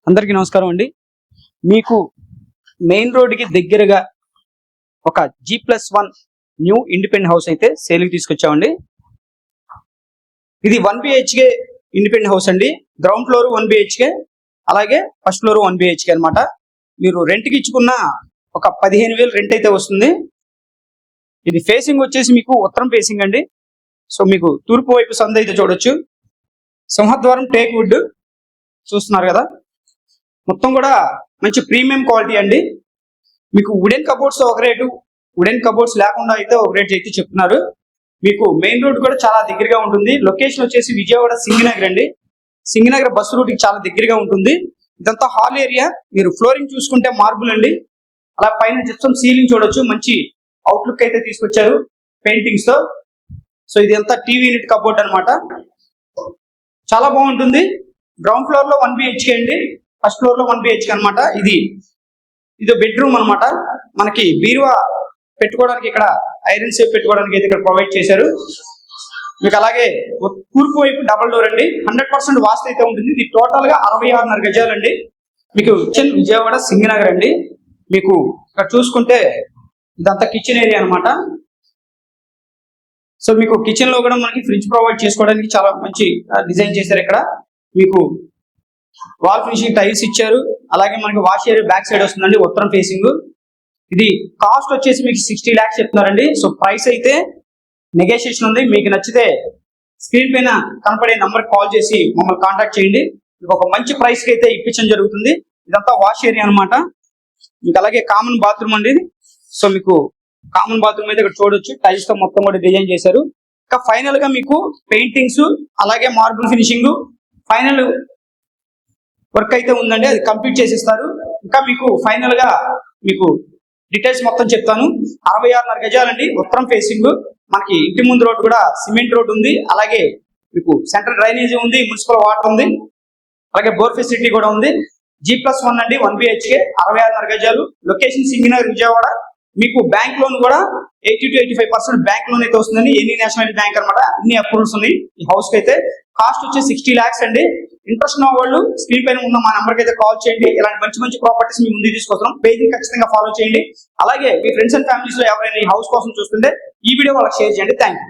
అందరికీ నమస్కారం అండి. మీకు మెయిన్ రోడ్డుకి దగ్గరగా ఒక G+1 న్యూ ఇండిపెండెంట్ హౌస్ అయితే సేల్కి తీసుకొచ్చామండి. ఇది 1 BHK ఇండిపెండెంట్ హౌస్ అండి. గ్రౌండ్ ఫ్లోర్ 1 BHK, అలాగే ఫస్ట్ ఫ్లోర్ 1 BHK అనమాట. మీరు రెంట్కి ఇచ్చుకున్న ఒక 15,000 రెంట్ అయితే వస్తుంది. ఇది ఫేసింగ్ వచ్చేసి మీకు ఉత్తరం ఫేసింగ్ అండి. సో మీకు తూర్పు వైపు సందు అయితే చూడొచ్చు. సింహద్వారం టేక్ వుడ్ చూస్తున్నారు కదా. మొత్తం కూడా మంచి ప్రీమియం క్వాలిటీ అండి. మీకు వుడెన్ కబోర్డ్స్ ఒక రేటు, వుడెన్ కబోర్డ్స్ లేకుండా అయితే ఒక రేట్ అయితే చెప్తున్నారు. మీకు మెయిన్ రోడ్ కూడా చాలా దగ్గరగా ఉంటుంది. లొకేషన్ వచ్చేసి విజయవాడ సింగనగర్ అండి. సింగనగర్ బస్సు రూట్ కి చాలా దగ్గరగా ఉంటుంది. ఇదంతా హాల్ ఏరియా. మీరు ఫ్లోరింగ్ చూసుకుంటే మార్బుల్ అండి. అలా పైన జిప్సం సీలింగ్ చూడొచ్చు. మంచి అవుట్లుక్ అయితే తీసుకొచ్చారు పెయింటింగ్స్ తో. సో ఇది అంతా టీవీ యూనిట్ కబోర్డ్ అనమాట. చాలా బాగుంటుంది. గ్రౌండ్ ఫ్లోర్ లో 1 BHK అండి, ఫస్ట్ ఫ్లోర్ లో 1 BHK అనమాట. ఇది బెడ్రూమ్ అనమాట. మనకి బీరువా పెట్టుకోవడానికి ఇక్కడ ఐరన్ సేఫ్ పెట్టుకోవడానికి అయితే ఇక్కడ ప్రొవైడ్ చేశారు. మీకు అలాగే తూర్పు వైపు డబల్ డోర్ అండి. 100% వాస్తు అయితే ఉంటుంది. ఇది టోటల్ గా 66.5 గజాలు అండి. మీకు కిచెన్ విజయవాడ సింగనగర్ అండి. మీకు ఇక్కడ చూసుకుంటే ఇదంతా కిచెన్ ఏరియా అనమాట. సో మీకు కిచెన్ లో కూడా మనకి ఫ్రిడ్జ్ ప్రొవైడ్ చేసుకోవడానికి చాలా మంచి డిజైన్ చేశారు. ఇక్కడ మీకు వాల్ ఫినిషింగ్ టైల్స్ ఇచ్చారు. అలాగే మనకి వాష్ ఏరియా బ్యాక్ సైడ్ వస్తుందండి, ఉత్తరం ఫేసింగ్. ఇది కాస్ట్ వచ్చేసి మీకు 60 lakhs చెప్తున్నారండి. సో ప్రైస్ అయితే నెగోషియేషన్ ఉంది. మీకు నచ్చితే స్క్రీన్ పైన కనపడే నంబర్ కాల్ చేసి మమ్మల్ని కాంటాక్ట్ చేయండి. మీకు ఒక మంచి ప్రైస్ కి అయితే ఇప్పించడం జరుగుతుంది. ఇదంతా వాష్ ఏరియా అనమాట. మీకు అలాగే కామన్ బాత్రూమ్ అండి. సో మీకు కామన్ బాత్రూమ్ అయితే ఇక్కడ చూడొచ్చు. టైల్స్ తో మొత్తం కూడా డిజైన్ చేశారు. ఇంకా ఫైనల్ గా మీకు పెయింటింగ్స్ అలాగే మార్బుల్ ఫినిషింగ్ ఫైనల్ వర్క్ అయితే ఉందండి. అది కంప్లీట్ చేసిస్తారు. ఇంకా మీకు ఫైనల్ గా మీకు డీటెయిల్స్ మొత్తం చెప్తాను. 66.5 గజాలండి, ఉత్తరం ఫేసింగ్. మనకి ఇంటి ముందు రోడ్ కూడా సిమెంట్ రోడ్ ఉంది. అలాగే మీకు సెంట్రల్ డ్రైనేజీ ఉంది, మున్సిపల్ వాటర్ ఉంది, అలాగే బోర్ ఫెసిలిటీ కూడా ఉంది. G+1 అండి, 1 BHK, 66.5 గజాలు. లొకేషన్ సింగనగర్ విజయవాడ. మీకు బ్యాంక్ లోన్ కూడా 80 to 85% బ్యాంక్ లోన్ అయితే వస్తుందండి. ఎనీ నేషనల్ బ్యాంక్ అనమాట. అన్ని అప్రూవల్స్ ఉన్నాయి ఈ హౌస్ కి అయితే. కాస్ట్ వచ్చి 60 lakhs అండి. ఇంట్రెస్ట్ ఉన్న వాళ్ళు స్క్రీన్ పైన ఉన్న మా నెంబర్ కి అయితే కాల్ చేయండి. ఇలాంటి మంచి మంచి ప్రాపర్టీస్ మీ ముందు తీసుకొస్తున్నాం. పేజ్ ఖచ్చితంగా ఫాలో చేయండి. అలాగే మీ ఫ్రెండ్స్ అండ్ ఫ్యామిలీస్ లో ఎవరైనా ఈ హౌస్ కోసం చూస్తుంటే ఈ వీడియో వాళ్ళకి షేర్ చేయండి. Thank you.